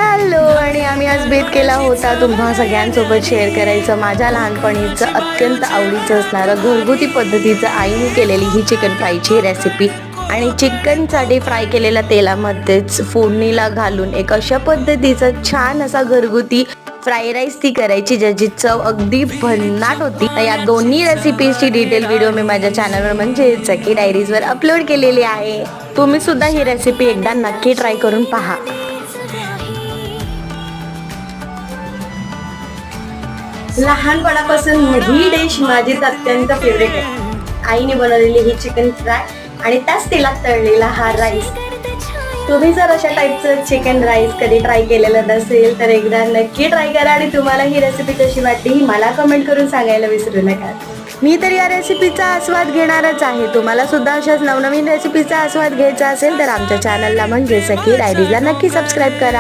Hello, आणि आम्ही आज बेत केला होता तुम्हा सगळ्यांसोबत शेअर करायचं माझ्या लहानपणीचं अत्यंत आवडीचं असणारं घरगुती पद्धतीचं आईने केलेली ही चिकन फ्रायची रेसिपी. आणि चिकनसाठी फ्राय केलेल्या तेलामध्येच फोडणीला घालून एक अशा पद्धतीचं छान असा घरगुती फ्राई राईस ती करायची ज्याची चव अगदी भन्नाट होती. या दोन्ही रेसिपीजची डिटेल व्हिडिओ मी माझ्या चॅनलवर म्हणजे सखी डायरीजवर अपलोड केलेली आहे. तुम्ही सुद्धा ही रेसिपी एकदा नक्की ट्राय करून पहा. लहानपणापासून ही डिश माझी अत्यंत फेवरेट आहे. आईने बनवलेली ही चिकन फ्राय आणि त्याच तेलात तळलेला हा राईस. तुम्ही जर अशा टाईपचं चिकन राईस कधी ट्राय केलेलं नसेल तर एकदा नक्की ट्राय करा आणि तुम्हाला ही रेसिपी कशी वाटली ही मला कमेंट करून सांगायला विसरू नका. मी तर या रेसिपीचा आस्वाद घेणारच आहे. तुम्हाला सुद्धा अशाच नवनवीन रेसिपीचा आस्वाद घ्यायचा असेल तर आमच्या चॅनलला म्हणजे सखी डायरीजला नक्की सबस्क्राईब करा.